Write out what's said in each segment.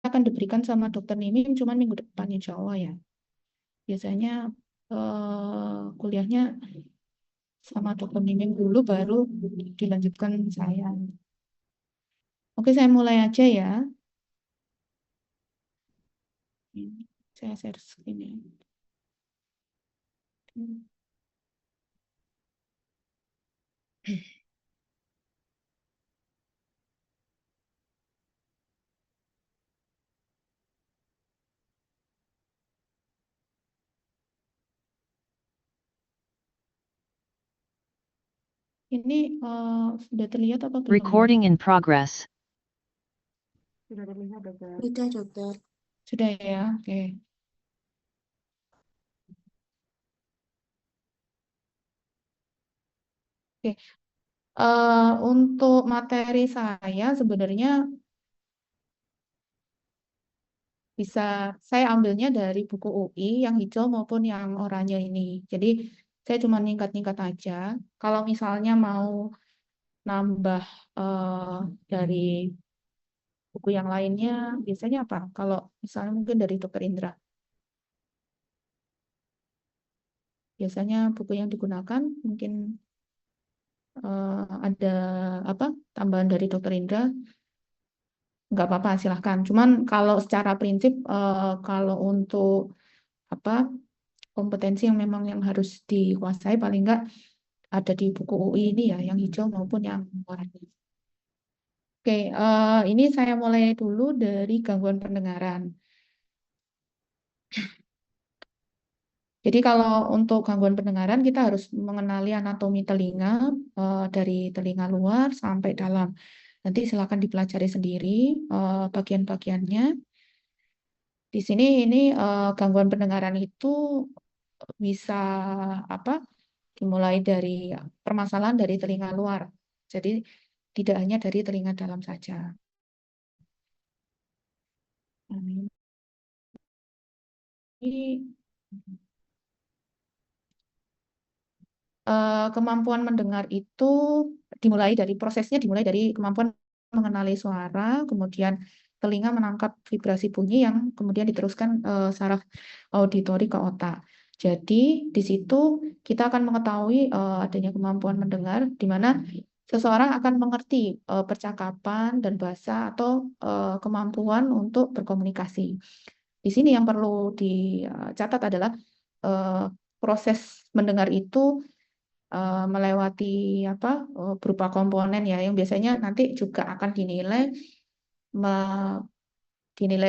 akan diberikan sama dokter Mimim cuman minggu depan insya Allah ya. Biasanya kuliahnya sama dokter Mimim dulu baru dilanjutkan saya. Oke, saya mulai aja ya. Saya share screen ya. Ini sudah terlihat apa belum? Recording in progress. Sudah terlihat, dokter. Sudah, dokter. Sudah ya, oke. Oke. Untuk materi saya sebenarnya bisa saya ambilnya dari buku UI yang hijau maupun yang oranye ini. Jadi saya cuma ningkat-ningkat aja. Kalau misalnya mau nambah dari buku yang lainnya, biasanya apa? Kalau misalnya mungkin dari Dokter Indra, biasanya buku yang digunakan mungkin ada apa tambahan dari Dokter Indra, nggak apa-apa silahkan. Cuman kalau secara prinsip kalau untuk apa kompetensi yang memang yang harus dikuasai paling nggak ada di buku UI ini ya, yang hijau maupun yang warna. Oke, ini saya mulai dulu dari gangguan pendengaran. Jadi kalau untuk gangguan pendengaran kita harus mengenali anatomi telinga dari telinga luar sampai dalam. Nanti silakan dipelajari sendiri bagian-bagiannya. Di sini ini gangguan pendengaran itu bisa apa? Dimulai dari permasalahan dari telinga luar. Jadi tidak hanya dari telinga dalam saja. Ini kemampuan mendengar itu dimulai dari kemampuan mengenali suara, kemudian telinga menangkap vibrasi bunyi yang kemudian diteruskan saraf auditori ke otak. Jadi di situ kita akan mengetahui adanya kemampuan mendengar, di mana seseorang akan mengerti percakapan dan bahasa atau kemampuan untuk berkomunikasi. Di sini yang perlu dicatat adalah proses mendengar itu melewati apa berupa komponen ya yang biasanya nanti juga akan dinilai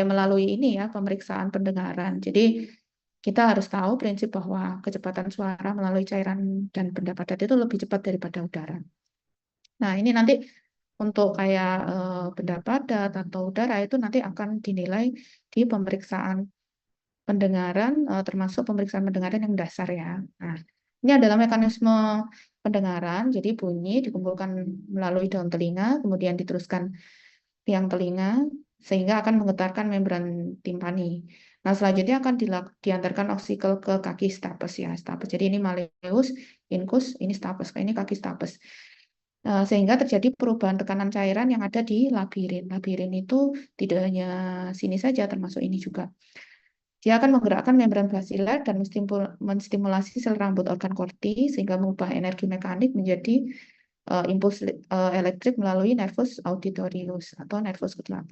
melalui ini ya pemeriksaan pendengaran. Jadi kita harus tahu prinsip bahwa kecepatan suara melalui cairan dan benda padat itu lebih cepat daripada udara. Nah, ini nanti untuk kayak benda padat atau udara itu nanti akan dinilai di pemeriksaan pendengaran termasuk pemeriksaan pendengaran yang dasar ya. Nah, ini adalah mekanisme pendengaran. Jadi bunyi dikumpulkan melalui daun telinga, kemudian diteruskan tiang telinga sehingga akan menggetarkan membran timpani. Nah, selanjutnya akan diantarkan oksikel ke kaki stapes ya, stapes. Jadi ini malleus, incus, ini stapes, ini kaki stapes. Sehingga terjadi perubahan tekanan cairan yang ada di labirin. Labirin itu tidak hanya sini saja, termasuk ini juga. Dia akan menggerakkan membran basilar dan menstimulasi sel rambut organ korti sehingga mengubah energi mekanik menjadi impuls elektrik melalui nervus auditorius atau nervus ke-8.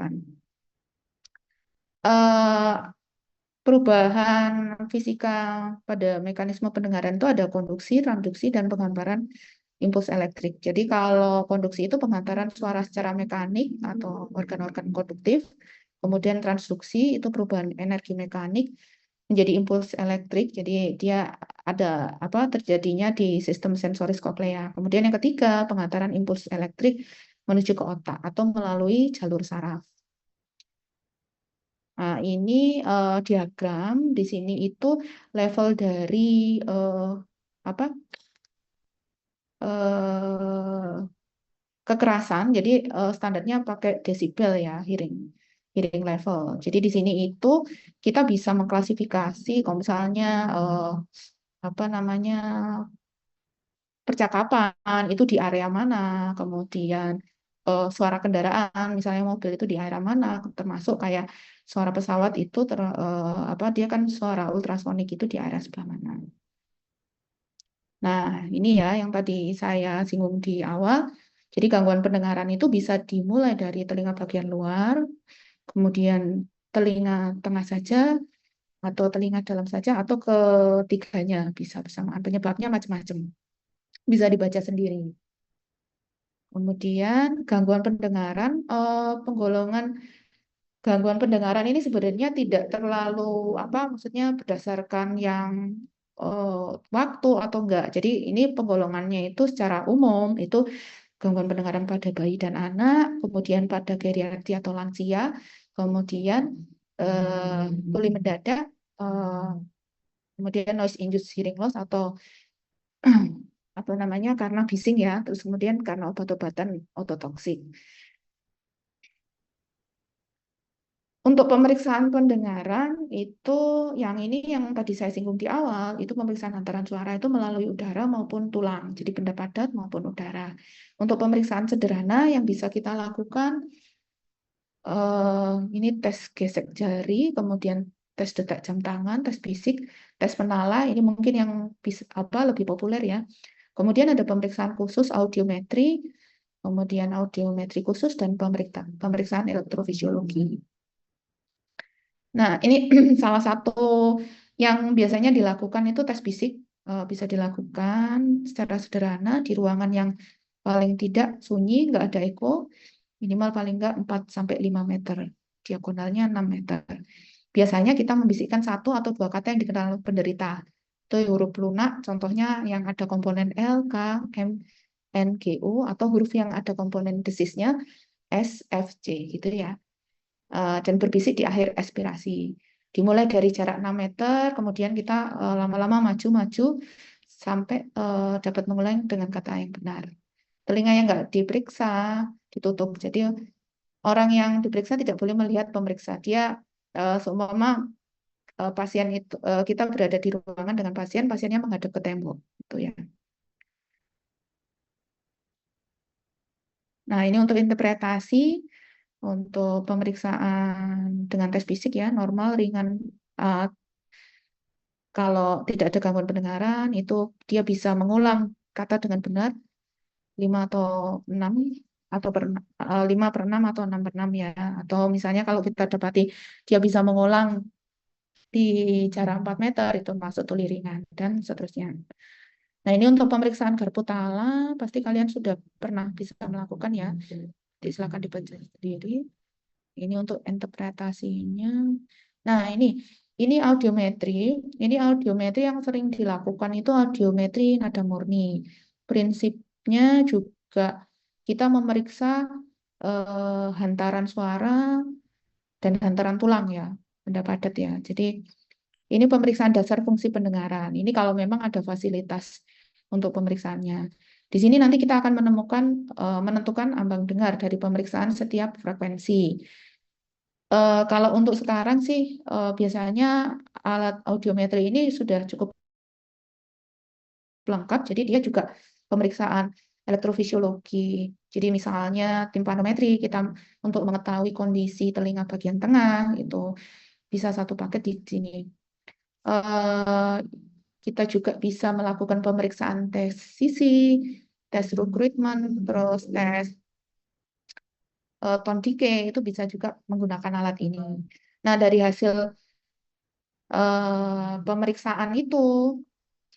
Perubahan fisika pada mekanisme pendengaran itu ada konduksi, transduksi, dan penggambaran impuls elektrik. Jadi kalau konduksi itu penghantaran suara secara mekanik atau organ-organ konduktif, kemudian transduksi itu perubahan energi mekanik menjadi impuls elektrik. Jadi dia ada apa terjadinya di sistem sensoris koklea. Kemudian yang ketiga, penghantaran impuls elektrik menuju ke otak atau melalui jalur saraf. Nah, ini diagram di sini itu level dari apa kekerasan. Jadi standarnya pakai desibel ya hearing level. Jadi di sini itu kita bisa mengklasifikasi kalau misalnya apa namanya percakapan itu di area mana, kemudian suara kendaraan, misalnya mobil itu di area mana, termasuk kayak suara pesawat itu dia kan suara ultrasonik itu di area sebelah mana. Nah, ini ya yang tadi saya singgung di awal. Jadi gangguan pendengaran itu bisa dimulai dari telinga bagian luar, kemudian telinga tengah saja, atau telinga dalam saja, atau ketiganya bisa bersamaan. Penyebabnya macam-macam. Bisa dibaca sendiri. Kemudian gangguan pendengaran, penggolongan gangguan pendengaran ini sebenarnya tidak terlalu maksudnya berdasarkan yang waktu atau enggak. Jadi ini penggolongannya itu secara umum itu gangguan pendengaran pada bayi dan anak, kemudian pada geriatri atau lansia, kemudian tuli mendadak, eh, kemudian noise induced hearing loss atau apa namanya karena bising ya, terus kemudian karena obat-obatan ototoksik. Untuk pemeriksaan pendengaran itu yang ini yang tadi saya singgung di awal, itu pemeriksaan hantaran suara itu melalui udara maupun tulang, jadi benda padat maupun udara. Untuk pemeriksaan sederhana yang bisa kita lakukan ini tes gesek jari, kemudian tes detak jam tangan, tes fisik, tes penala, ini mungkin yang bisa lebih populer ya. Kemudian ada pemeriksaan khusus audiometri, kemudian audiometri khusus dan pemeriksaan elektrofisiologi. Nah, ini salah satu yang biasanya dilakukan itu tes fisik, bisa dilakukan secara sederhana di ruangan yang paling tidak sunyi, nggak ada eko, minimal paling nggak 4-5 meter, diagonalnya 6 meter. Biasanya kita membisikkan 1 atau 2 kata yang dikenal penderita. Itu huruf lunak, contohnya yang ada komponen L, K, M, N, G, O, atau huruf yang ada komponen desisnya S, F, J, gitu ya. Dan berbisik di akhir expirasi. Dimulai dari jarak 6 meter, kemudian kita lama-lama maju-maju sampai dapat mengulang dengan kata yang benar. Telinga yang nggak diperiksa, ditutup. Jadi orang yang diperiksa tidak boleh melihat pemeriksa. Dia seumpama pasien itu kita berada di ruangan dengan pasien, pasiennya menghadap ke tembok, gitu ya. Nah, ini untuk interpretasi, untuk pemeriksaan dengan tes fisik ya, normal, ringan. Kalau tidak ada gangguan pendengaran, itu dia bisa mengulang kata dengan benar 5 atau 6 atau 5 per 6 atau 6 per 6 ya. Atau misalnya kalau kita dapati dia bisa mengulang di jarak 4 meter, itu masuk tuli ringan dan seterusnya. Nah, ini untuk pemeriksaan garpu tala, pasti kalian sudah pernah bisa melakukan ya. Silakan dibaca sendiri. Ini untuk interpretasinya. Nah, ini audiometri. Ini audiometri yang sering dilakukan itu audiometri nada murni. Prinsipnya juga kita memeriksa hantaran suara dan hantaran tulang ya, benda padat ya. Jadi ini pemeriksaan dasar fungsi pendengaran. Ini kalau memang ada fasilitas untuk pemeriksaannya. Di sini nanti kita akan menentukan ambang dengar dari pemeriksaan setiap frekuensi. Kalau untuk sekarang sih biasanya alat audiometri ini sudah cukup lengkap, jadi dia juga pemeriksaan elektrofisiologi. Jadi misalnya timpanometri kita untuk mengetahui kondisi telinga bagian tengah itu bisa satu paket di sini. Eh, Kita juga bisa melakukan pemeriksaan tes sisi, tes recruitment, terus tes tone decay itu bisa juga menggunakan alat ini. Nah, dari hasil pemeriksaan itu,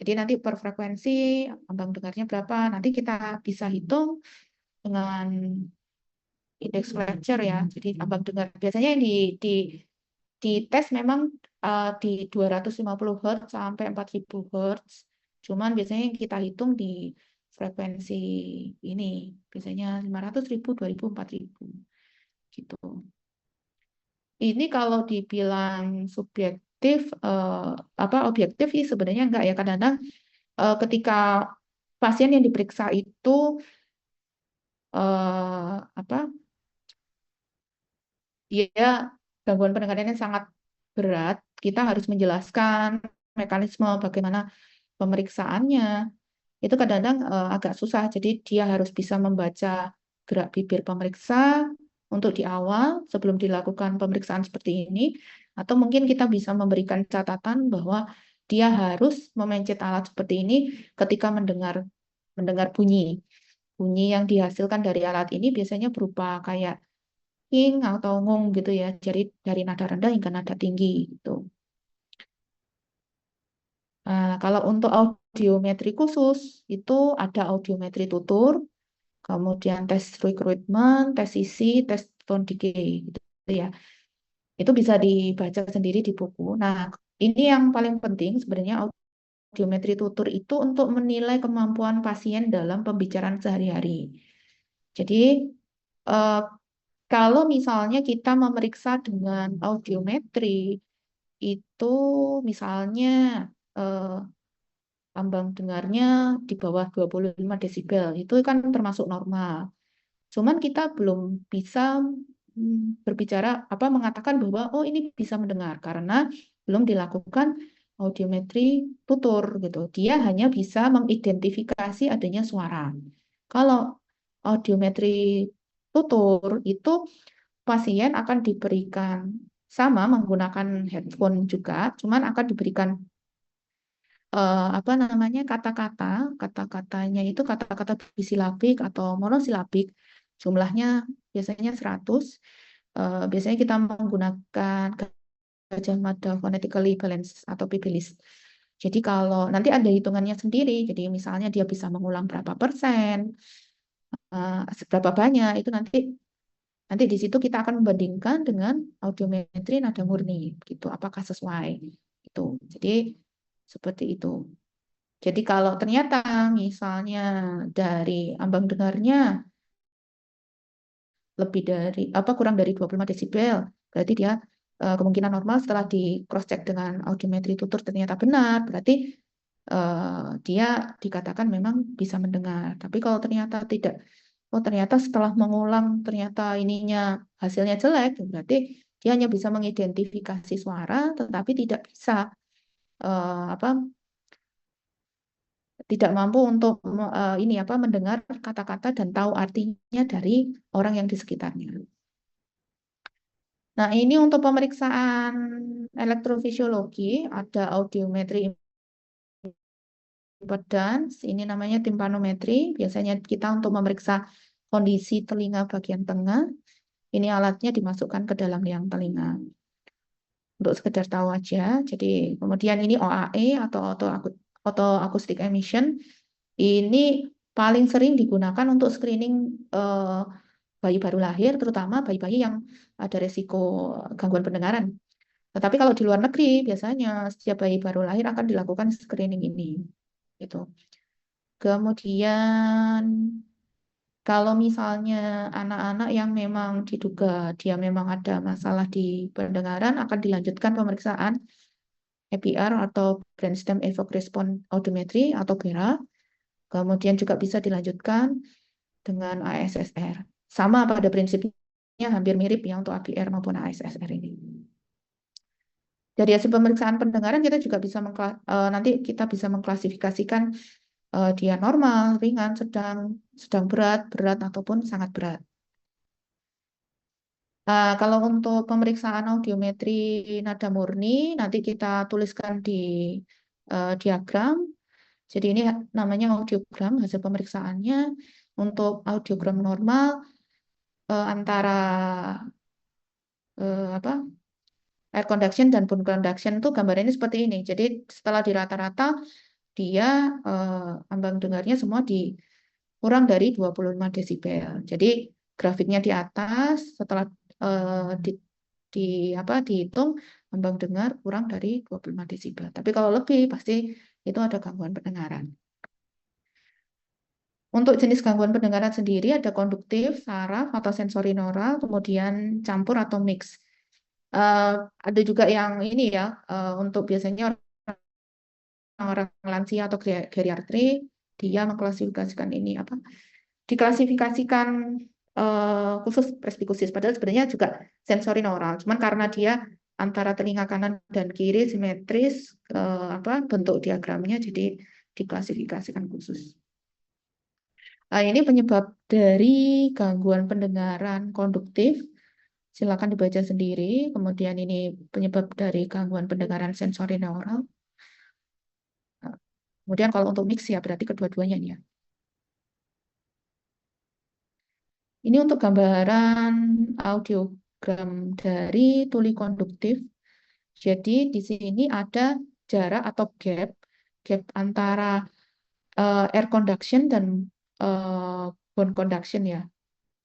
jadi nanti per frekuensi ambang dengarnya berapa, nanti kita bisa hitung dengan indeks Fletcher ya. Jadi ambang dengar biasanya yang di tes memang di 250 Hz sampai 4000 Hz. Cuman biasanya yang kita hitung di frekuensi ini biasanya 500.000, 2000, 4000 gitu. Ini kalau dibilang subjektif objektif sih sebenarnya enggak ya, kadang-kadang ketika pasien yang diperiksa itu apa dia gangguan pendengarannya sangat berat, kita harus menjelaskan mekanisme bagaimana pemeriksaannya. Itu kadang-kadang agak susah, jadi dia harus bisa membaca gerak bibir pemeriksa untuk di awal sebelum dilakukan pemeriksaan seperti ini, atau mungkin kita bisa memberikan catatan bahwa dia harus memencet alat seperti ini ketika mendengar bunyi. Bunyi yang dihasilkan dari alat ini biasanya berupa kayak ing atau ngung gitu ya, jadi dari nada rendah hingga nada tinggi gitu. Nah, kalau untuk audiometri khusus itu ada audiometri tutur, kemudian tes recruitment, tes sisi, tes tone decay gitu ya. Itu bisa dibaca sendiri di buku. Nah, ini yang paling penting sebenarnya audiometri tutur itu untuk menilai kemampuan pasien dalam pembicaraan sehari-hari. Jadi, eh, kalau misalnya kita memeriksa dengan audiometri, itu misalnya eh, ambang dengarnya di bawah 25 desibel, itu kan termasuk normal. Cuman kita belum bisa berbicara apa mengatakan bahwa oh ini bisa mendengar karena belum dilakukan audiometri tutur gitu. Dia hanya bisa mengidentifikasi adanya suara. Kalau audiometri tutur itu pasien akan diberikan sama menggunakan headphone juga, cuman akan diberikan apa namanya kata-katanya itu kata-kata bisilabik atau monosilabik, jumlahnya biasanya 100. Biasanya kita menggunakan Gajah Mada Phonetically Balanced atau PBLIS. Jadi kalau nanti ada hitungannya sendiri, jadi misalnya dia bisa mengulang berapa persen, seberapa banyak, itu nanti nanti di situ kita akan membandingkan dengan audiometri nada murni, gitu. Apakah sesuai? Itu. Jadi seperti itu. Jadi kalau ternyata misalnya dari ambang dengarnya lebih dari apa kurang dari 25 desibel, berarti dia kemungkinan normal setelah di cross check dengan audiometri tutur ternyata benar, berarti dia dikatakan memang bisa mendengar. Tapi kalau ternyata tidak, oh ternyata setelah mengulang ternyata ininya hasilnya jelek, berarti dia hanya bisa mengidentifikasi suara tetapi tidak bisa apa tidak mampu untuk ini apa mendengar kata-kata dan tahu artinya dari orang yang di sekitarnya. Nah, ini untuk pemeriksaan elektrofisiologi ada audiometri impedance, ini namanya timpanometri. Biasanya kita untuk memeriksa kondisi telinga bagian tengah. Ini alatnya dimasukkan ke dalam liang telinga. Untuk sekedar tahu aja. Jadi kemudian ini OAE atau auto acoustic emission. Ini paling sering digunakan untuk screening bayi baru lahir, terutama bayi-bayi yang ada resiko gangguan pendengaran. Tetapi kalau di luar negeri, biasanya setiap bayi baru lahir akan dilakukan screening ini. Gitu. Kemudian kalau misalnya anak-anak yang memang diduga dia memang ada masalah di pendengaran, akan dilanjutkan pemeriksaan EPR atau Brainstem Evoked Response Audiometry atau BERA. Kemudian juga bisa dilanjutkan dengan ASSR. Sama pada prinsipnya hampir mirip ya untuk ABR maupun ASSR ini. Dari hasil pemeriksaan pendengaran kita juga bisa nanti kita bisa mengklasifikasikan dia normal, ringan, sedang berat, berat ataupun sangat berat. Kalau untuk pemeriksaan audiometri nada murni nanti kita tuliskan di diagram. Jadi ini namanya audiogram hasil pemeriksaannya. Untuk audiogram normal antara apa air conduction dan bone conduction itu gambarannya seperti ini. Jadi setelah dirata-rata dia ambang dengarnya semua kurang dari 25 desibel. Jadi grafiknya di atas setelah di, di dihitung ambang dengar kurang dari 25 desibel. Tapi kalau lebih pasti itu ada gangguan pendengaran. Untuk jenis gangguan pendengaran sendiri ada konduktif, saraf atau sensorineural, kemudian campur atau mix. Ada juga yang ini ya, untuk biasanya orang lansia atau geriatri, dia mengklasifikasikan ini apa? Diklasifikasikan khusus presbikusis, padahal sebenarnya juga sensorineural. Cuman karena dia antara telinga kanan dan kiri simetris, bentuk diagramnya, jadi diklasifikasikan khusus. Ini penyebab dari gangguan pendengaran konduktif. Silakan dibaca sendiri. Kemudian ini penyebab dari gangguan pendengaran sensori neural. Kemudian kalau untuk mix ya berarti kedua-duanya nih ya. Ini untuk gambaran audiogram dari tuli konduktif. Jadi di sini ada jarak atau gap antara air conduction dan bone conduction ya.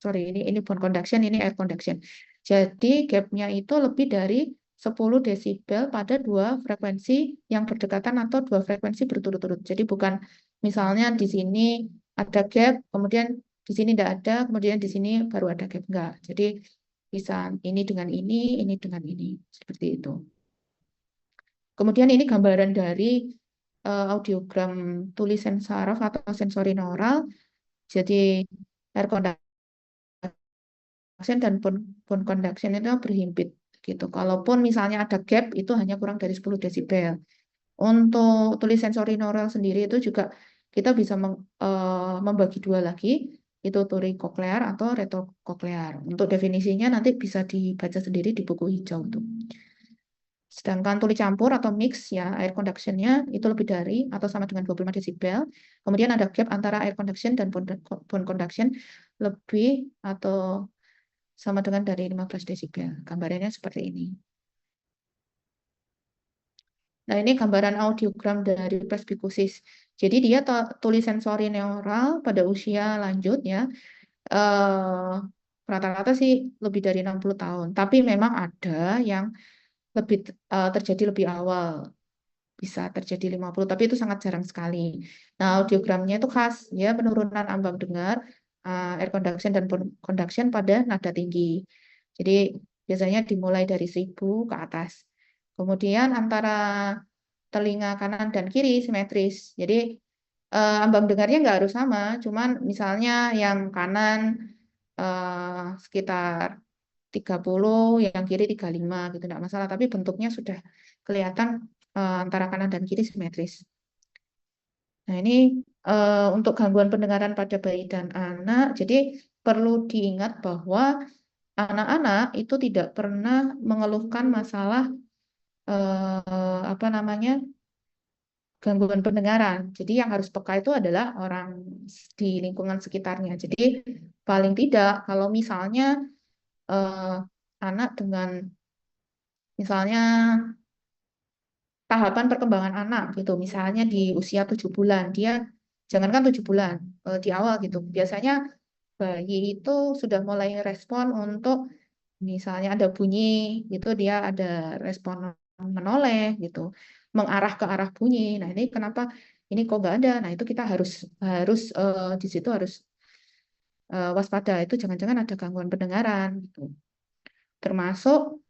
Sorry, ini bone conduction, ini air conduction. Jadi gapnya itu lebih dari 10 desibel pada dua frekuensi yang berdekatan atau dua frekuensi berturut-turut. Jadi bukan misalnya di sini ada gap, kemudian di sini tidak ada, kemudian di sini baru ada gap. Enggak. Jadi bisa ini dengan ini. Seperti itu. Kemudian ini gambaran dari audiogram tuli sensaraf atau sensori neural. Jadi air conduction dan bone conduction itu berhimpit gitu. Kalaupun misalnya ada gap itu hanya kurang dari 10 desibel. Untuk tuli sensori neural sendiri itu juga kita bisa membagi dua lagi, itu tuli koklear atau retrokoklear. Untuk definisinya nanti bisa dibaca sendiri di buku hijau tuh. Sedangkan tuli campur atau mix ya air conduction-nya itu lebih dari atau sama dengan 25 desibel. Kemudian ada gap antara air conduction dan bone conduction lebih atau sama dengan dari 15 desibel. Gambarannya seperti ini. Nah, ini gambaran audiogram dari presbikusis. Jadi dia tuli sensori neural pada usia lanjut ya. Eh, rata-rata sih lebih dari 60 tahun. Tapi memang ada yang lebih terjadi lebih awal. Bisa terjadi 50, tapi itu sangat jarang sekali. Nah, audiogramnya itu khas ya, penurunan ambang dengar, air conduction dan bone conduction pada nada tinggi. Jadi biasanya dimulai dari 1000 ke atas. Kemudian antara telinga kanan dan kiri simetris. Jadi ambang dengarnya nggak harus sama, cuman misalnya yang kanan sekitar 30, yang kiri 35 gitu, enggak masalah. Tapi bentuknya sudah kelihatan antara kanan dan kiri simetris. Nah, ini untuk gangguan pendengaran pada bayi dan anak. Jadi perlu diingat bahwa anak-anak itu tidak pernah mengeluhkan masalah apa namanya gangguan pendengaran. Jadi yang harus peka itu adalah orang di lingkungan sekitarnya. Jadi paling tidak kalau misalnya eh, anak dengan misalnya tahapan perkembangan anak gitu. Misalnya di usia 7 bulan, dia jangankan 7 bulan di awal gitu. Biasanya bayi itu sudah mulai respon untuk misalnya ada bunyi gitu, dia ada respon menoleh gitu, mengarah ke arah bunyi. Nah ini kenapa ini kok nggak ada? Nah itu kita harus harus di situ harus waspada. Itu jangan-jangan ada gangguan pendengaran gitu. Termasuk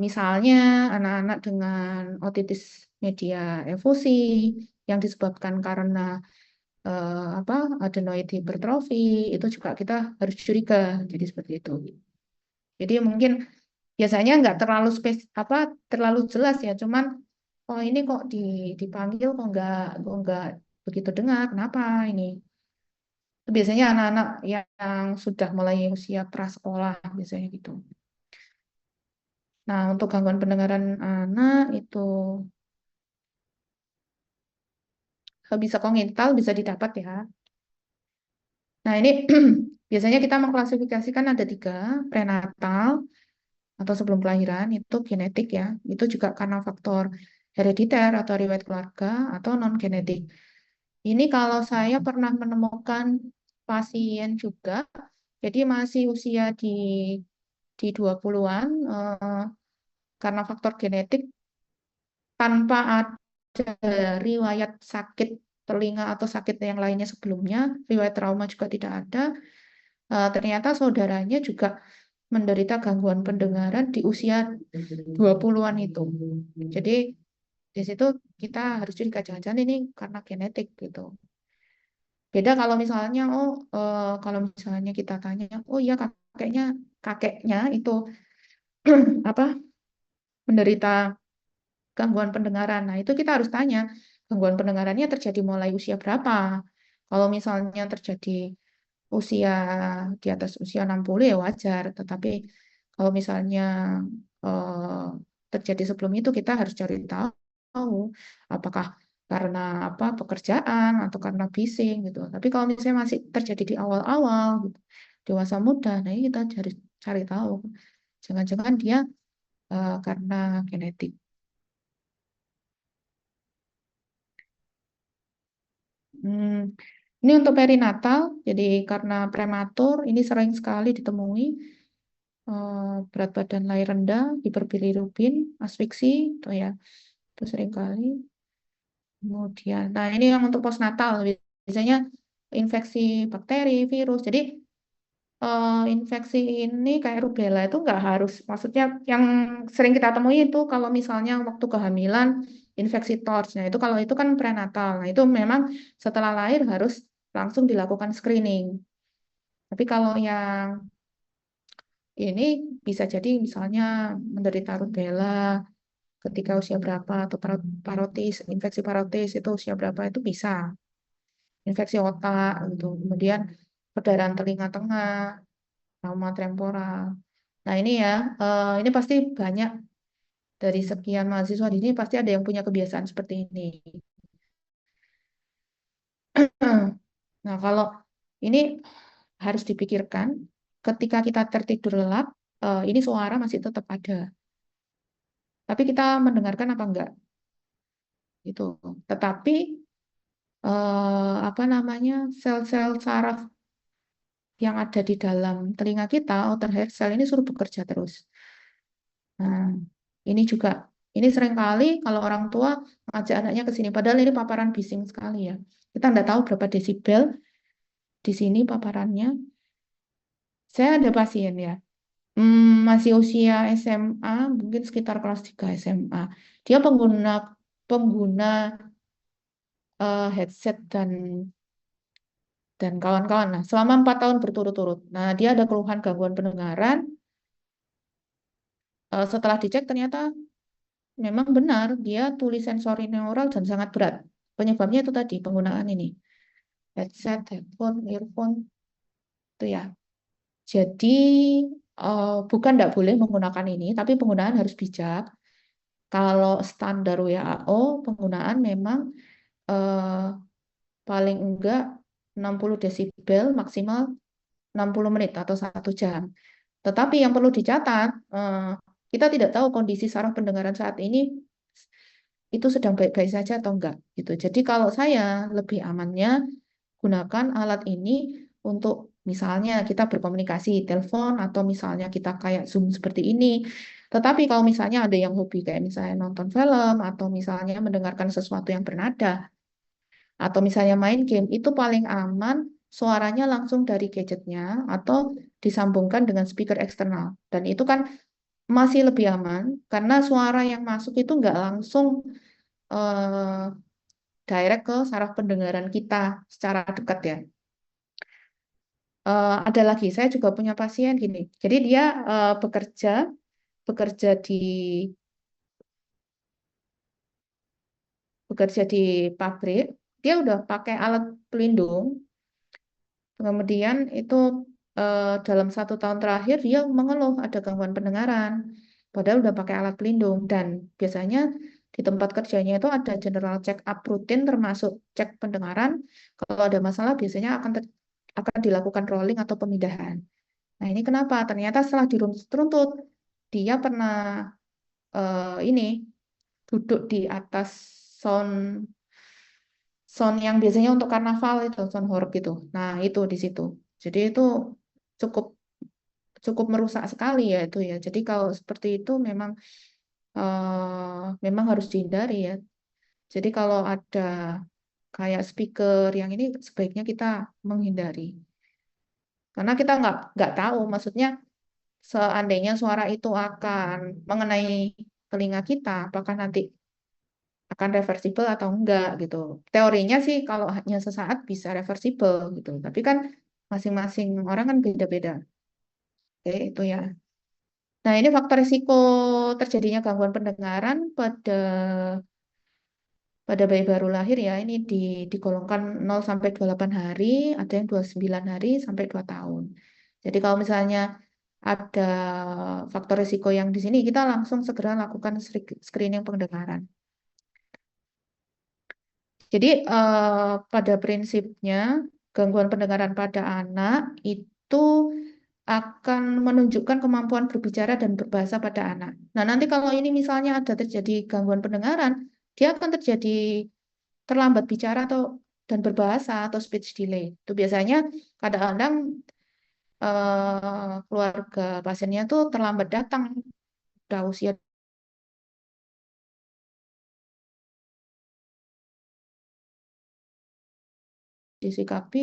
misalnya anak-anak dengan otitis media efusi yang disebabkan karena apa adenoid hipertrofi itu juga kita harus curiga. Jadi seperti itu. Jadi mungkin biasanya nggak terlalu apa terlalu jelas ya, cuman oh ini kok dipanggil kok nggak begitu dengar, kenapa ini? Biasanya anak-anak yang sudah mulai usia prasekolah biasanya gitu. Nah, untuk gangguan pendengaran anak itu bisa kongenital, bisa didapat ya. Nah, ini biasanya kita mengklasifikasikan ada 3, prenatal atau sebelum kelahiran, itu genetik ya. Itu juga karena faktor herediter atau riwayat keluarga atau non-genetik. Ini kalau saya pernah menemukan pasien juga, jadi masih usia di 20-an, karena faktor genetik tanpa ada riwayat sakit telinga atau sakit yang lainnya sebelumnya, riwayat trauma juga tidak ada. Ternyata saudaranya juga menderita gangguan pendengaran di usia 20-an itu. Jadi di situ kita harus curiga jangan-jangan ini karena genetik gitu. Beda kalau misalnya kalau misalnya kita tanya, oh iya kakeknya itu apa menderita gangguan pendengaran. Nah, itu kita harus tanya, gangguan pendengarannya terjadi mulai usia berapa? Kalau misalnya terjadi usia di atas usia 60 ya wajar, tetapi kalau misalnya eh, terjadi sebelum itu kita harus cari tahu apakah karena apa pekerjaan atau karena bising gitu. Tapi kalau misalnya masih terjadi di awal-awal gitu, dewasa muda, nah ini kita cari tahu. Jangan-jangan dia karena genetik. Hmm, ini untuk perinatal, jadi karena prematur ini sering sekali ditemui berat badan lahir rendah, hiperbilirubin, asfiksi, itu ya, itu sering kali. Kemudian, nah ini yang untuk postnatal, biasanya infeksi bakteri, virus. Jadi infeksi ini kayak rubella itu nggak harus, maksudnya yang sering kita temui itu kalau misalnya waktu kehamilan infeksi TORCH, nah itu kalau itu kan prenatal, nah itu memang setelah lahir harus langsung dilakukan screening. Tapi kalau yang ini bisa jadi misalnya menderita rubella ketika usia berapa atau parotis, infeksi parotis itu usia berapa itu bisa. Infeksi otak gitu. Kemudian perdarahan telinga tengah, trauma temporal. Nah, ini ya, ini pasti banyak dari sekian mahasiswa di sini pasti ada yang punya kebiasaan seperti ini. Nah, kalau ini harus dipikirkan ketika kita tertidur lelap, ini suara masih tetap ada. Tapi kita mendengarkan apa enggak? Itu. Tetapi apa namanya sel-sel saraf yang ada di dalam telinga kita, outer head cell ini suruh bekerja terus. Nah, ini juga ini sering kali kalau orang tua ngajak anaknya ke sini, padahal ini paparan bising sekali ya. Kita nggak tahu berapa desibel di sini paparannya. Saya ada pasien ya, masih usia SMA, mungkin sekitar kelas 3 SMA. Dia pengguna pengguna headset dan kawan-kawan. Nah, selama 4 tahun berturut-turut. Nah, dia ada keluhan gangguan pendengaran. Setelah dicek ternyata memang benar dia tuli sensori neural dan sangat berat. Penyebabnya itu tadi penggunaan ini headset, headphone, earphone itu ya. Jadi bukan tidak boleh menggunakan ini, tapi penggunaan harus bijak. Kalau standar WHO penggunaan memang eh, paling enggak 60 desibel maksimal 60 menit atau 1 jam. Tetapi yang perlu dicatat, kita tidak tahu kondisi saraf pendengaran saat ini itu sedang baik-baik saja atau enggak gitu. Jadi kalau saya lebih amannya gunakan alat ini untuk misalnya kita berkomunikasi telepon atau misalnya kita kayak Zoom seperti ini. Tetapi kalau misalnya ada yang hobi kayak misalnya nonton film atau misalnya mendengarkan sesuatu yang bernada atau misalnya main game itu paling aman suaranya langsung dari gadgetnya atau disambungkan dengan speaker eksternal. Dan itu kan masih lebih aman karena suara yang masuk itu nggak langsung eh, direct ke saraf pendengaran kita secara dekat ya. Ada lagi, saya juga punya pasien gini. Jadi dia bekerja bekerja di bekerja di pabrik. Dia udah pakai alat pelindung. Kemudian itu dalam 1 tahun terakhir dia mengeluh ada gangguan pendengaran. Padahal udah pakai alat pelindung dan biasanya di tempat kerjanya itu ada general check up rutin termasuk cek pendengaran. Kalau ada masalah biasanya akan dilakukan rolling atau pemindahan. Nah, ini kenapa? Ternyata setelah diruntut, dia pernah ini duduk di atas sound sound yang biasanya untuk karnaval itu, sound horeg gitu. Nah, itu di situ. Jadi itu cukup cukup merusak sekali ya itu ya. Jadi kalau seperti itu memang harus dihindari ya. Jadi kalau ada kayak speaker yang ini sebaiknya kita menghindari. Karena kita nggak tahu, maksudnya seandainya suara itu akan mengenai telinga kita, apakah nanti akan reversible atau enggak gitu. Teorinya sih kalau hanya sesaat bisa reversible gitu. Tapi kan masing-masing orang kan beda-beda. Oke, itu ya. Nah, ini faktor risiko terjadinya gangguan pendengaran pada pada bayi baru lahir ya ini digolongkan 0 sampai 28 hari, ada yang 29 hari sampai 2 tahun. Jadi kalau misalnya ada faktor risiko yang di sini, kita langsung segera lakukan screening pendengaran. Jadi pada prinsipnya gangguan pendengaran pada anak itu akan menunjukkan kemampuan berbicara dan berbahasa pada anak. Nah, nanti kalau ini misalnya ada terjadi gangguan pendengaran, dia akan terjadi terlambat bicara atau dan berbahasa atau speech delay. Itu biasanya kadang-kadang keluarga pasiennya tuh terlambat datang, udah usia disikapi.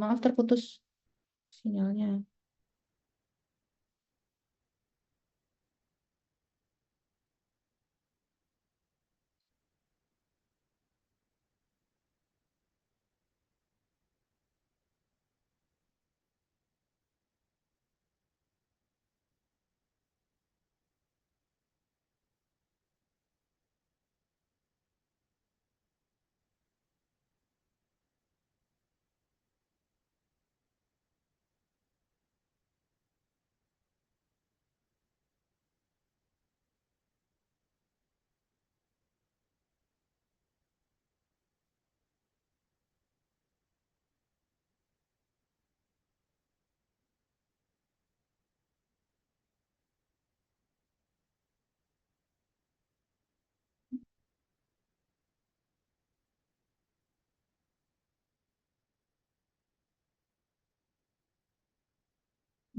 Maaf terputus sinyalnya.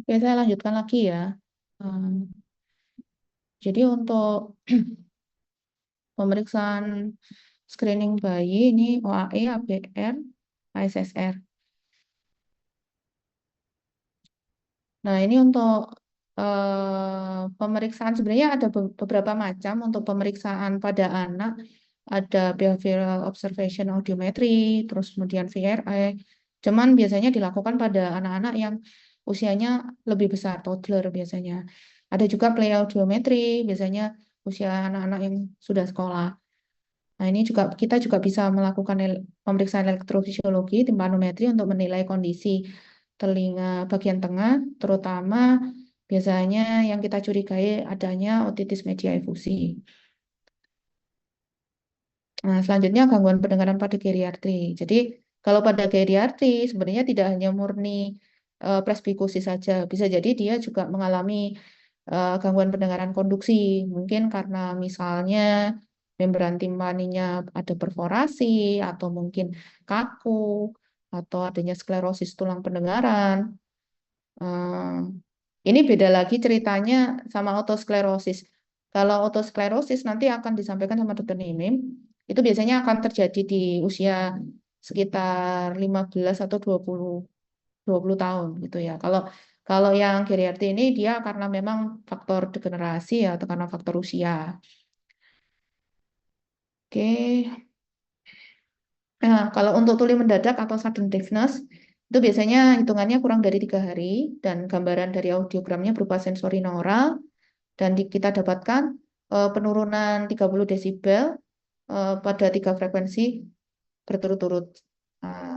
Oke, saya lanjutkan lagi ya. Hmm, jadi untuk pemeriksaan screening bayi ini OAE, ABR, ASSR. Nah, ini untuk pemeriksaan sebenarnya ada beberapa macam untuk pemeriksaan pada anak. Ada behavioral observation audiometry, terus kemudian VRI. Cuman biasanya dilakukan pada anak-anak yang usianya lebih besar, toddler biasanya. Ada juga play audiometry, biasanya usia anak-anak yang sudah sekolah. Nah, ini juga kita juga bisa melakukan pemeriksaan elektrofisiologi, timpanometri untuk menilai kondisi telinga bagian tengah, terutama biasanya yang kita curigai adanya otitis media efusi. Nah, selanjutnya gangguan pendengaran pada geriatri. Jadi, kalau pada geriatri sebenarnya tidak hanya murni presbikusi saja, bisa jadi dia juga mengalami gangguan pendengaran konduksi. Mungkin karena misalnya membran timpaninya ada perforasi, atau mungkin kaku, atau adanya sklerosis tulang pendengaran. Eh, ini beda lagi ceritanya sama otosklerosis. Kalau otosklerosis nanti akan disampaikan sama dokter Nimim, itu biasanya akan terjadi di usia sekitar 15 atau 20 tahun gitu ya. Kalau kalau yang geriatri ini dia karena memang faktor degenerasi ya, atau karena faktor usia. Oke. Nah, kalau untuk tuli mendadak atau sudden deafness, itu biasanya hitungannya kurang dari 3 hari, dan gambaran dari audiogramnya berupa sensori neural, dan kita dapatkan penurunan 30 desibel pada 3 frekuensi berturut-turut.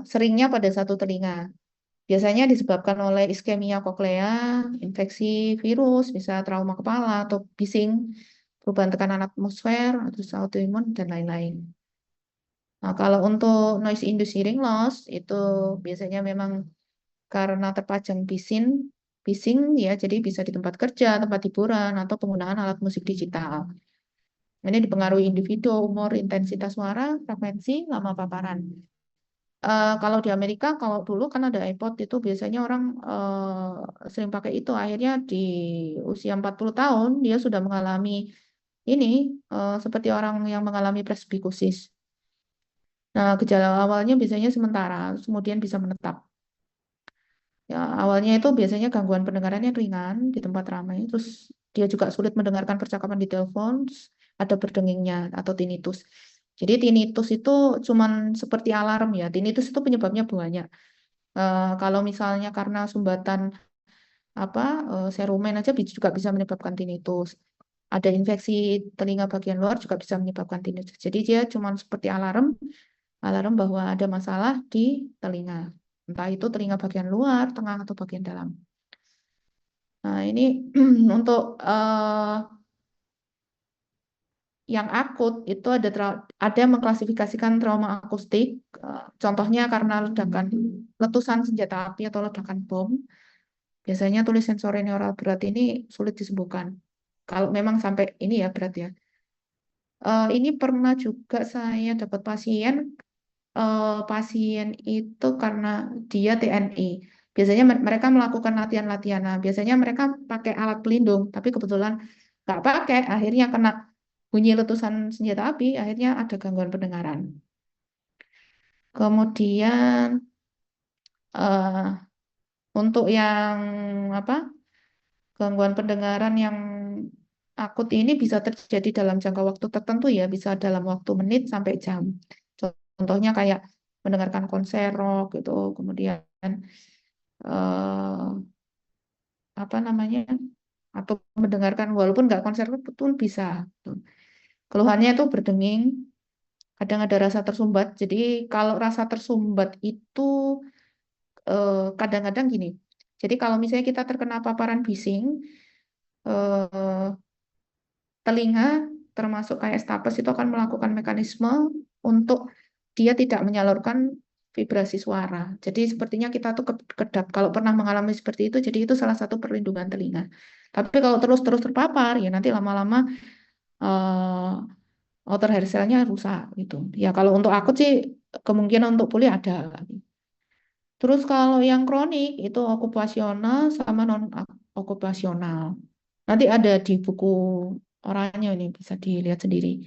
Seringnya pada satu telinga. Biasanya disebabkan oleh iskemia koklea, infeksi virus, bisa trauma kepala atau bising, perubahan tekanan atmosfer, atau autoimun, dan lain-lain. Nah, kalau untuk noise induced hearing loss, itu biasanya memang karena terpajang bising ya, jadi bisa di tempat kerja, tempat hiburan, atau penggunaan alat musik digital. Ini dipengaruhi individu, umur, intensitas suara, frekuensi, lama paparan. Kalau di Amerika, kalau dulu kan ada iPod, itu biasanya orang sering pakai itu. Akhirnya di usia 40 tahun, dia sudah mengalami ini, seperti orang yang mengalami presbikusis. Nah, gejala awalnya biasanya sementara, kemudian bisa menetap. Ya, awalnya itu biasanya gangguan pendengaran yang ringan di tempat ramai, terus dia juga sulit mendengarkan percakapan di telepon, terus ada berdengingnya atau tinnitus. Jadi tinnitus itu cuman seperti alarm ya. Tinnitus itu penyebabnya banyak. Kalau misalnya karena sumbatan apa serumen aja juga bisa menyebabkan tinnitus. Ada infeksi telinga bagian luar juga bisa menyebabkan tinnitus. Jadi dia cuman seperti alarm, alarm bahwa ada masalah di telinga. Entah itu telinga bagian luar, tengah, atau bagian dalam. Nah, ini untuk yang akut itu ada yang mengklasifikasikan trauma akustik, contohnya karena ledakan letusan senjata api atau ledakan bom. Biasanya tulis sensori neural berat ini sulit disembuhkan. Kalau memang sampai ini ya berat ya. Ini pernah juga saya dapat pasien itu karena dia TNI. Biasanya mereka melakukan latihan-latihan. Nah, biasanya mereka pakai alat pelindung, tapi kebetulan nggak pakai, akhirnya kena bunyi letusan senjata api, akhirnya ada gangguan pendengaran. Kemudian eh, untuk yang apa gangguan pendengaran yang akut ini bisa terjadi dalam jangka waktu tertentu ya, bisa dalam waktu menit sampai jam. Contohnya kayak mendengarkan konser rock gitu, kemudian eh, apa namanya, atau mendengarkan walaupun nggak konser rock pun bisa. Keluhannya itu berdenging, kadang ada rasa tersumbat. Jadi kalau rasa tersumbat itu kadang-kadang gini. Jadi kalau misalnya kita terkena paparan bising, eh, telinga termasuk kayak stapes itu akan melakukan mekanisme untuk dia tidak menyalurkan vibrasi suara. Jadi sepertinya kita tuh kedap. Kalau pernah mengalami seperti itu, jadi itu salah satu perlindungan telinga. Tapi kalau terus-terus terpapar, ya nanti lama-lama outer hair cell-nya rusak gitu. Ya kalau untuk akut sih kemungkinan untuk pulih ada. Terus kalau yang kronik itu okupasional sama non okupasional. Nanti ada di buku orangnya, ini bisa dilihat sendiri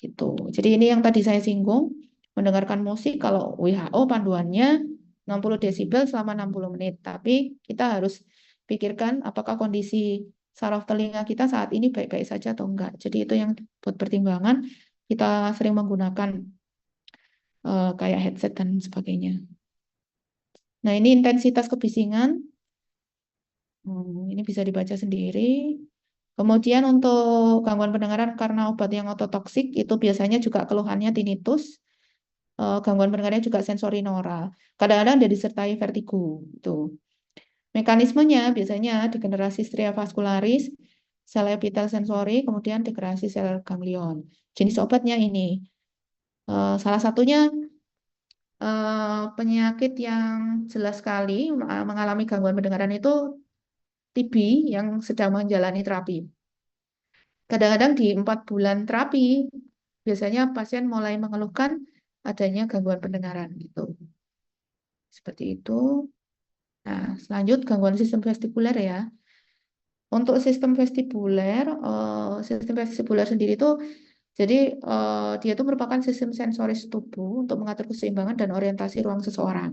gitu. Jadi ini yang tadi saya singgung, mendengarkan musik kalau WHO panduannya 60 desibel selama 60 menit. Tapi kita harus pikirkan apakah kondisi saraf telinga kita saat ini baik-baik saja atau enggak. Jadi itu yang buat pertimbangan kita sering menggunakan kayak headset dan sebagainya. Nah, ini intensitas kebisingan. Ini bisa dibaca sendiri. Kemudian untuk gangguan pendengaran karena obat yang ototoksik itu biasanya juga keluhannya tinnitus, gangguan pendengarannya juga sensorineural. Kadang-kadang ada disertai vertigo itu. Mekanismenya biasanya degenerasi stria vascularis, sel epitel sensori, kemudian degenerasi sel ganglion. Jenis obatnya ini. Salah satunya penyakit yang jelas sekali mengalami gangguan pendengaran itu TB yang sedang menjalani terapi. Kadang-kadang di 4 bulan terapi, biasanya pasien mulai mengeluhkan adanya gangguan pendengaran gitu. Seperti itu. Nah, selanjut gangguan sistem vestibuler ya. Untuk sistem vestibuler sendiri itu, jadi dia itu merupakan sistem sensoris tubuh untuk mengatur keseimbangan dan orientasi ruang seseorang.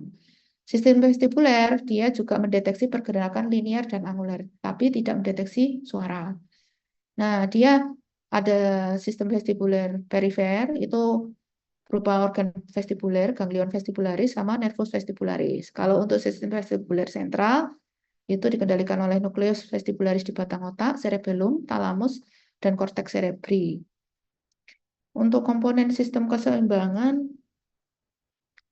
Sistem vestibuler dia juga mendeteksi pergerakan linear dan angular, tapi tidak mendeteksi suara. Nah, dia ada sistem vestibuler perifer, itu berupa organ vestibuler, ganglion vestibularis, sama nervus vestibularis. Kalau untuk sistem vestibuler sentral, itu dikendalikan oleh nukleus vestibularis di batang otak, cerebellum, thalamus, dan korteks cerebri. Untuk komponen sistem keseimbangan,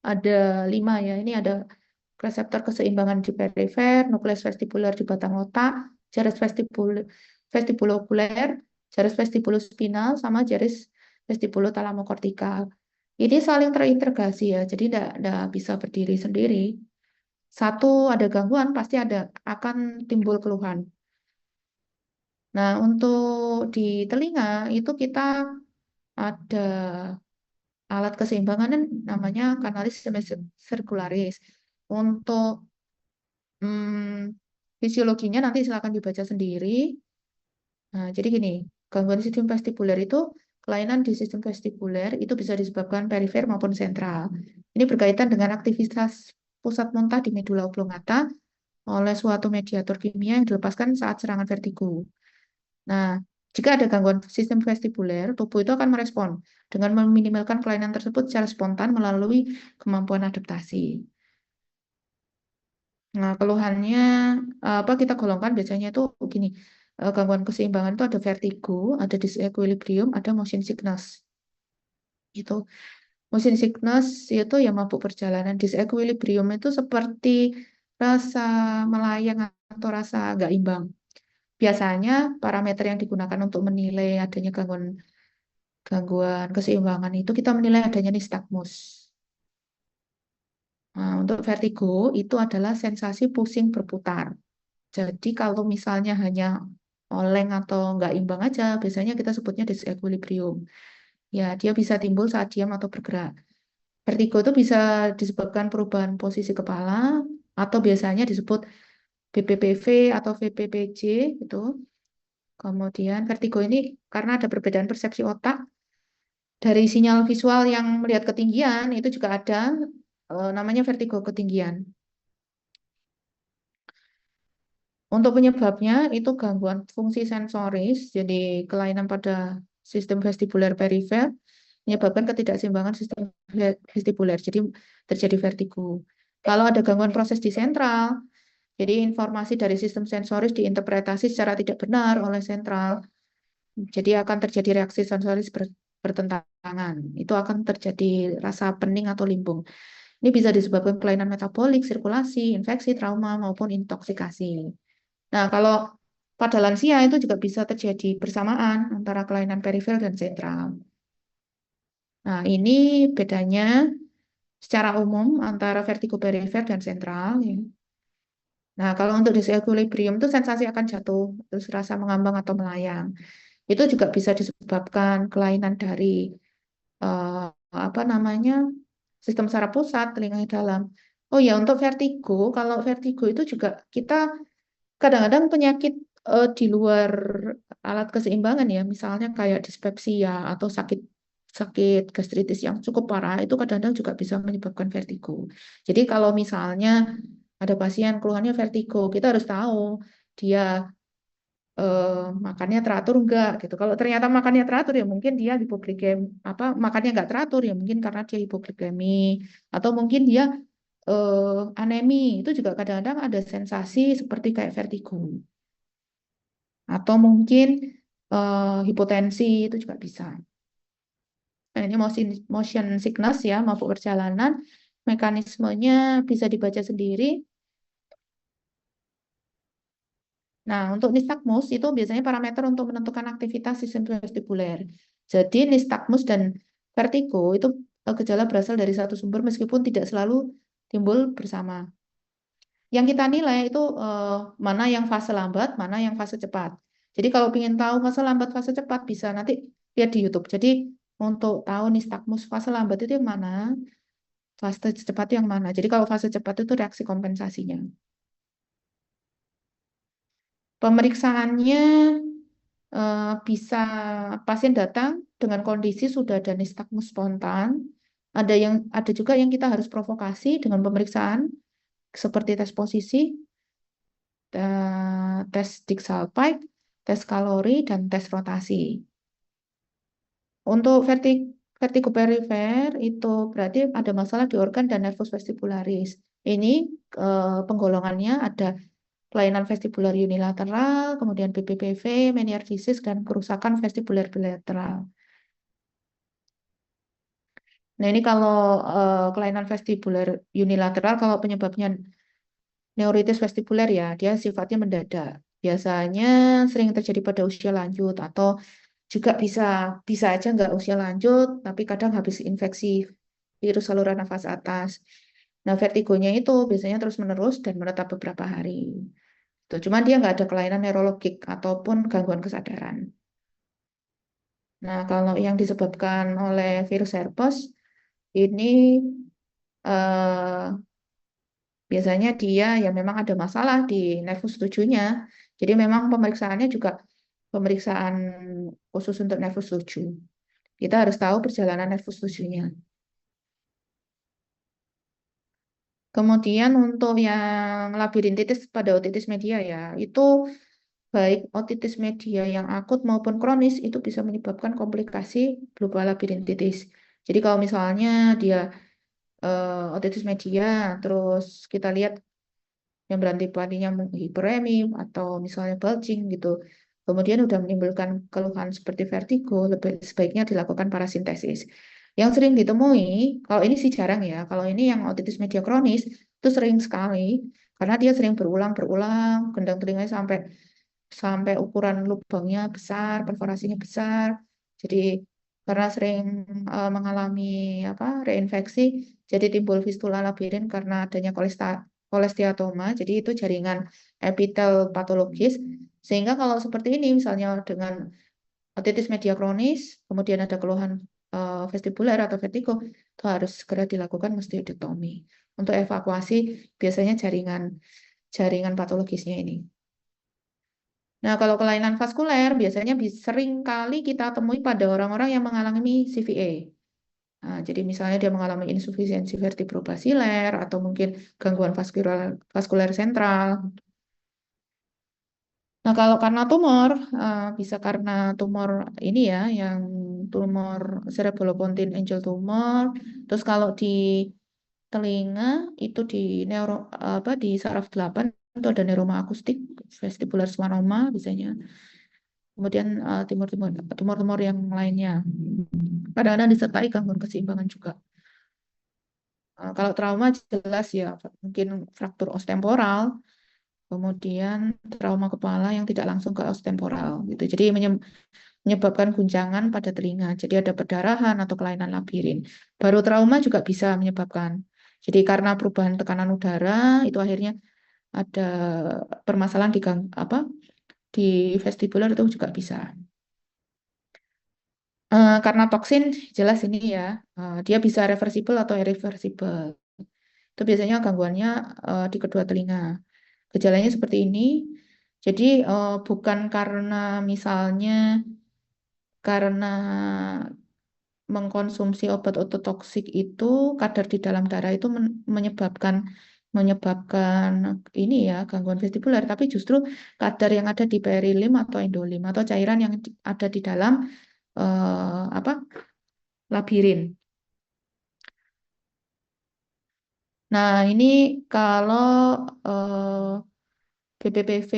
ada 5 ya. Ini ada reseptor keseimbangan di perifer, nukleus vestibular di batang otak, jaris vestibulokuler, jaris vestibulospinal, sama jaris vestibulotalamokortikal. Ini saling terintegrasi ya, jadi tidak bisa berdiri sendiri. Satu ada gangguan, pasti akan timbul keluhan. Nah, untuk di telinga itu kita ada alat keseimbangan namanya kanalis sirkularis. Untuk fisiologinya nanti silakan dibaca sendiri. Nah, jadi gini, gangguan sistem vestibuler itu, kelainan di sistem vestibuler itu bisa disebabkan perifer maupun sentral. Ini berkaitan dengan aktivitas pusat muntah di medula oblongata oleh suatu mediator kimia yang dilepaskan saat serangan vertigo. Nah, jika ada gangguan sistem vestibuler, tubuh itu akan merespon dengan meminimalkan kelainan tersebut secara spontan melalui kemampuan adaptasi. Nah, keluhannya apa kita golongkan biasanya itu begini. Gangguan keseimbangan itu ada vertigo, ada disequilibrium, ada motion sickness. Itu motion sickness itu ya mabuk perjalanan. Disequilibrium itu seperti rasa melayang atau rasa nggak imbang. Biasanya parameter yang digunakan untuk menilai adanya gangguan gangguan keseimbangan itu kita menilai adanya nistagmus. Nah, untuk vertigo itu adalah sensasi pusing berputar. Jadi kalau misalnya hanya oleng atau nggak imbang aja, biasanya kita sebutnya disequilibrium. Ya, dia bisa timbul saat diam atau bergerak. Vertigo itu bisa disebabkan perubahan posisi kepala atau biasanya disebut BPPV atau VPPJ itu. Kemudian vertigo ini karena ada perbedaan persepsi otak dari sinyal visual yang melihat ketinggian itu juga ada namanya vertigo ketinggian. Untuk penyebabnya itu gangguan fungsi sensoris, jadi kelainan pada sistem vestibuler perifer menyebabkan ketidakseimbangan sistem vestibuler, jadi terjadi vertigo. Kalau ada gangguan proses di sentral, jadi informasi dari sistem sensoris diinterpretasi secara tidak benar oleh sentral, jadi akan terjadi reaksi sensoris bertentangan. Itu akan terjadi rasa pening atau limbung. Ini bisa disebabkan kelainan metabolik, sirkulasi, infeksi, trauma, maupun intoksikasi. Nah, kalau pada lansia itu juga bisa terjadi bersamaan antara kelainan perifer dan sentral. Nah, ini bedanya secara umum antara vertigo perifer dan sentral. Ya. Nah, kalau untuk disequilibrium itu sensasi akan jatuh, terus rasa mengambang atau melayang. Itu juga bisa disebabkan kelainan dari eh, apa namanya sistem saraf pusat, telinga dalam. Oh ya, untuk vertigo, kalau vertigo itu juga kita kadang-kadang penyakit di luar alat keseimbangan ya, misalnya kayak dispepsia atau sakit sakit gastritis yang cukup parah itu kadang-kadang juga bisa menyebabkan vertigo. Jadi kalau misalnya ada pasien keluhannya vertigo, kita harus tahu dia eh, makannya teratur enggak gitu. Kalau ternyata makannya teratur ya mungkin dia hipoglikemi apa makannya enggak teratur ya mungkin karena dia hipoglikemi atau mungkin dia anemi itu juga kadang-kadang ada sensasi seperti kayak vertigo. atau mungkin hipotensi itu juga bisa. Nah, ini motion sickness ya, mabuk perjalanan. Mekanismenya bisa dibaca sendiri. Nah, untuk nistagmus itu biasanya parameter untuk menentukan aktivitas sistem vestibuler. Jadi nistagmus dan vertigo itu gejala berasal dari satu sumber meskipun tidak selalu timbul bersama. Yang kita nilai itu mana yang fase lambat, mana yang fase cepat. Jadi kalau ingin tahu fase lambat, fase cepat bisa nanti lihat di YouTube. Jadi untuk tahu nistagmus fase lambat itu yang mana, fase cepat itu yang mana. Jadi kalau fase cepat itu reaksi kompensasinya. Pemeriksaannya bisa pasien datang dengan kondisi sudah ada nistagmus spontan. Ada juga yang kita harus provokasi dengan pemeriksaan seperti tes posisi, tes Dick-Salpike, tes kalori, dan tes rotasi. Untuk vertigo perifer itu berarti ada masalah di organ dan nervus vestibularis. Ini penggolongannya ada kelainan vestibular unilateral, kemudian BPPV, Meniere disease, dan kerusakan vestibular bilateral. Nah, ini kalau kelainan vestibular unilateral, kalau penyebabnya neuritis vestibuler ya, dia sifatnya mendadak. Biasanya sering terjadi pada usia lanjut atau juga bisa bisa aja nggak usia lanjut, tapi kadang habis infeksi virus saluran nafas atas. Nah, vertigonya itu biasanya terus-menerus dan menetap beberapa hari. Tuh, cuman dia nggak ada kelainan neurologik ataupun gangguan kesadaran. Nah, kalau yang disebabkan oleh virus herpes ini eh, biasanya dia ya memang ada masalah di nervus tujuhnya. Jadi memang pemeriksaannya juga pemeriksaan khusus untuk nervus tujuh. Kita harus tahu perjalanan nervus tujuhnya. Kemudian untuk yang labirintitis pada otitis media ya, itu baik otitis media yang akut maupun kronis itu bisa menyebabkan komplikasi berupa labirintitis. Jadi kalau misalnya dia otitis media, terus kita lihat yang berantipatinya hiperemi atau misalnya bulging gitu. Kemudian udah menimbulkan keluhan seperti vertigo, lebih sebaiknya dilakukan parasintesis. Yang sering ditemui, kalau ini sih jarang ya, kalau ini yang otitis media kronis itu sering sekali karena dia sering berulang-berulang, gendang telinganya sampai sampai ukuran lubangnya besar, perforasinya besar. Jadi karena sering mengalami apa reinfeksi, jadi timbul fistula labirin karena adanya kolesteatoma. Jadi itu jaringan epitel patologis. Sehingga kalau seperti ini, misalnya dengan otitis media kronis, kemudian ada keluhan vestibuler atau vertigo, itu harus segera dilakukan mastiodotomi. Untuk evakuasi biasanya jaringan jaringan patologisnya ini. Nah, kalau kelainan vaskuler biasanya sering kali kita temui pada orang-orang yang mengalami CVA. Nah, jadi misalnya dia mengalami insuficiensi vertebrobasiler atau mungkin gangguan vaskuler sentral. Nah, kalau karena tumor, bisa karena tumor ini ya, yang tumor cerebropontine angel tumor. Terus kalau di telinga itu di di saraf 8 itu ada neuroma akustik, vestibular schwannoma biasanya. Kemudian tumor-tumor yang lainnya. Kadang-kadang disertai gangguan keseimbangan juga. Kalau trauma jelas ya mungkin fraktur os temporal, kemudian trauma kepala yang tidak langsung ke os temporal gitu. Jadi menyebabkan guncangan pada telinga. Jadi ada perdarahan atau kelainan labirin. Baru trauma juga bisa menyebabkan. Jadi karena perubahan tekanan udara itu akhirnya ada permasalahan di vestibular itu juga bisa. Karena toksin jelas ini ya, dia bisa reversible atau irreversible. Itu biasanya gangguannya di kedua telinga. Gejalanya seperti ini. Jadi bukan karena misalnya karena mengkonsumsi obat ototoksik itu kadar di dalam darah itu menyebabkan menyebabkan ini ya gangguan vestibular, tapi justru kadar yang ada di perilim atau endolim atau cairan yang ada di dalam apa labirin. Nah, ini kalau BPPV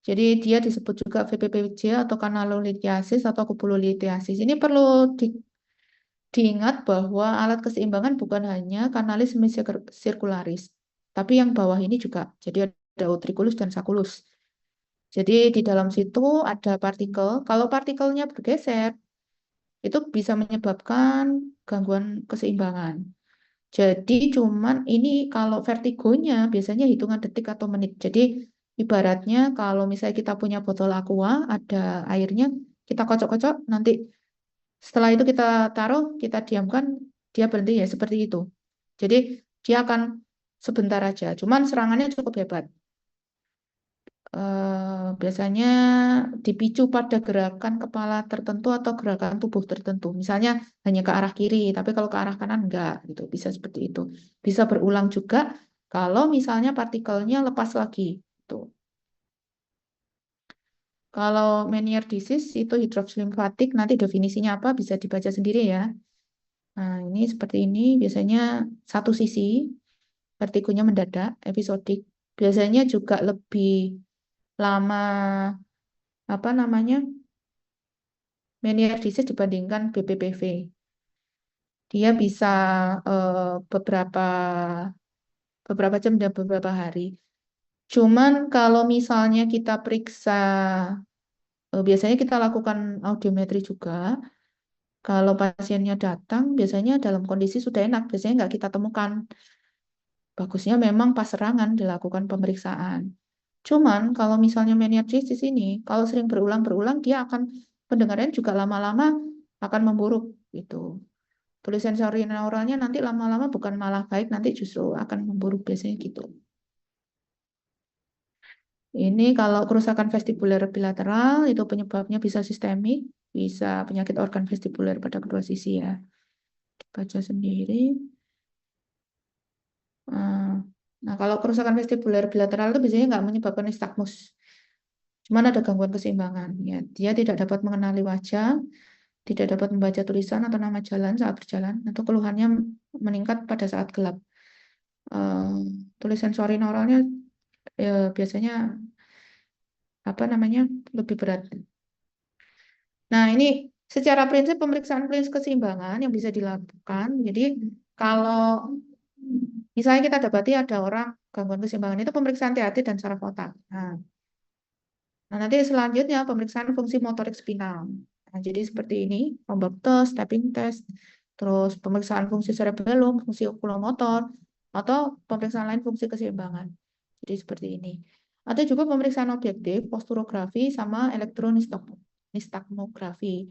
Jadi dia disebut juga VPPJ atau kanalolithiasis atau kubulolithiasis. Ini perlu diingat bahwa alat keseimbangan bukan hanya kanalis semicircularis, tapi yang bawah ini juga. Jadi ada utriculus dan sacculus. Jadi di dalam situ ada partikel. Kalau partikelnya bergeser, itu bisa menyebabkan gangguan keseimbangan. Jadi cuman ini kalau vertigonya biasanya hitungan detik atau menit. Jadi ibaratnya kalau misalnya kita punya botol aqua, ada airnya, kita kocok-kocok, nanti setelah itu kita taruh, kita diamkan, dia berhenti ya seperti itu. Jadi dia akan sebentar aja. Cuman serangannya cukup hebat. Biasanya dipicu pada gerakan kepala tertentu atau gerakan tubuh tertentu. Misalnya hanya ke arah kiri, tapi kalau ke arah kanan enggak, gitu. Bisa seperti itu. Bisa berulang juga kalau misalnya partikelnya lepas lagi. Tuh. Kalau Meniere disease itu hidrops limfatik, nanti definisinya apa bisa dibaca sendiri ya. Nah, ini seperti ini, biasanya satu sisi, vertigonya mendadak, episodik. Biasanya juga lebih lama, apa namanya, meniardisis dibandingkan BPPV. Dia bisa beberapa beberapa jam dan beberapa hari. Cuman kalau misalnya kita periksa, biasanya kita lakukan audiometri juga. Kalau pasiennya datang, biasanya dalam kondisi sudah enak, biasanya nggak kita temukan. Bagusnya memang pas serangan dilakukan pemeriksaan. Cuman kalau misalnya meningitis ini, kalau sering berulang-berulang, dia akan pendengarannya juga lama-lama akan memburuk gitu. Tulis sensori neuralnya nanti lama-lama bukan malah baik, nanti justru akan memburuk biasanya gitu. Ini kalau kerusakan vestibuler bilateral itu penyebabnya bisa sistemik, bisa penyakit organ vestibuler pada kedua sisi ya. Baca sendiri. Eh, Nah, kalau kerusakan vestibuler bilateral itu biasanya nggak menyebabkan nistagmus. Cuman ada gangguan keseimbangan. Ya, dia tidak dapat mengenali wajah, tidak dapat membaca tulisan atau nama jalan saat berjalan, atau keluhannya meningkat pada saat gelap. Eh, Tulis sensori neuralnya biasanya apa namanya lebih berat. Nah, ini secara prinsip pemeriksaan klinis keseimbangan yang bisa dilakukan. Jadi kalau misalnya kita dapati ada orang gangguan keseimbangan itu pemeriksaan THT dan saraf otak. Nanti selanjutnya pemeriksaan fungsi motorik spinal. Nah, jadi seperti ini, ombak test, tapping test, terus pemeriksaan fungsi cerebellum, fungsi okulomotor, atau pemeriksaan lain fungsi keseimbangan. Jadi seperti ini. Ada juga pemeriksaan objektif, posturografi, sama elektronistagmografi.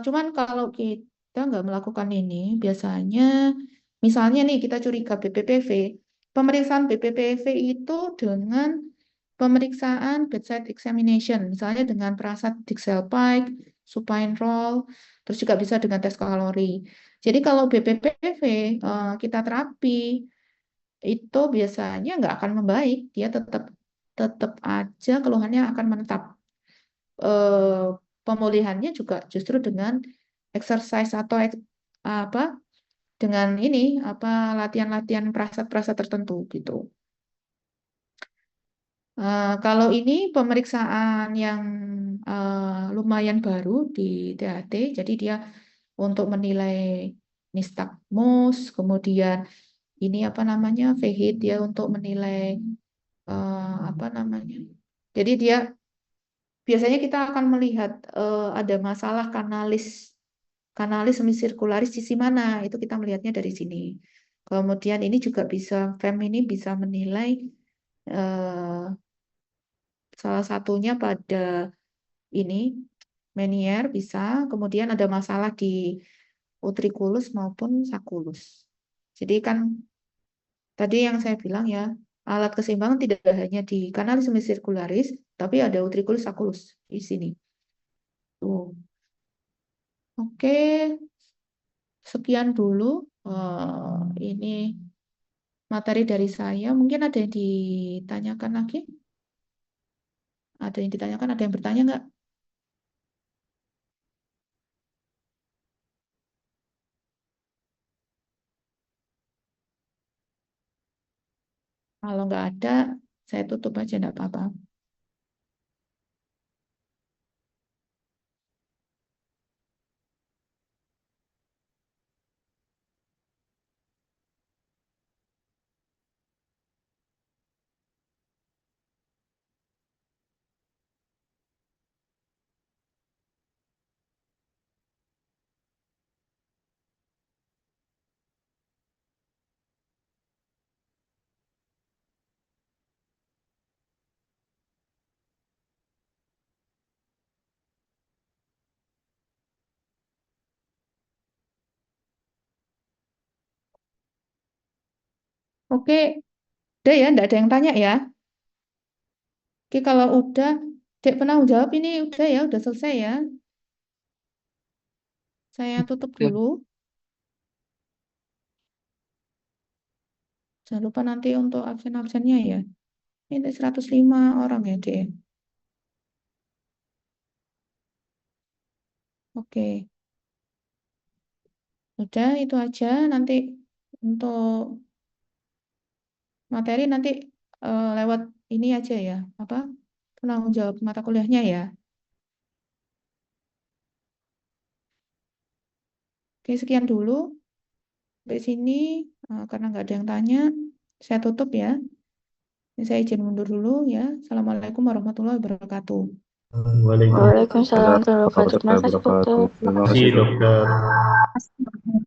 Cuman kalau kita nggak melakukan ini, biasanya misalnya nih kita curiga BPPV, pemeriksaan BPPV itu dengan pemeriksaan bedside examination, misalnya dengan perasaan Dixel Pike, supine roll, terus juga bisa dengan tes kalori. Jadi kalau BPPV kita terapi itu biasanya nggak akan membaik, dia tetap tetap aja keluhannya akan menetap. eh, Pemulihannya juga justru dengan exercise atau apa dengan ini apa latihan-latihan perasaan-perasaan tertentu gitu. Kalau ini pemeriksaan yang lumayan baru di THT, jadi dia untuk menilai nistagmus, kemudian ini apa namanya VHIT dia untuk menilai apa namanya. Jadi dia biasanya kita akan melihat ada masalah kanalis semisirkularis sisi mana, itu kita melihatnya dari sini. Kemudian ini juga bisa, FEM ini bisa menilai eh, salah satunya pada ini, Meniere bisa, kemudian ada masalah di utriculus maupun sacculus. Jadi kan tadi yang saya bilang ya, alat keseimbangan tidak hanya di kanalis semisirkularis, tapi ada utriculus sacculus di sini. Tuh. Oke, sekian dulu ini materi dari saya. Mungkin ada yang ditanyakan lagi? Ada yang ditanyakan? Ada yang bertanya nggak? Kalau nggak ada, saya tutup aja nggak apa-apa. Oke, udah ya, enggak ada yang tanya ya. Oke, kalau udah, Dek penanggung jawab ini udah ya, udah selesai ya. Saya tutup Ya. dulu. Jangan lupa nanti untuk absen-absennya ya. Ini 105 orang ya, Dek. Oke, udah itu aja. Nanti untuk materi nanti lewat ini aja ya. Apa? Penanggung jawab mata kuliahnya ya. Oke, sekian dulu. Sampai sini, karena nggak ada yang tanya, saya tutup ya. Ini saya izin mundur dulu ya. Assalamualaikum warahmatullahi wabarakatuh. Waalaikumsalam Waalaikumsalam warahmatullahi warahmatullahi wabarakatuh. Terima kasih, wabarakatuh. dokter. Terima kasih, dokter.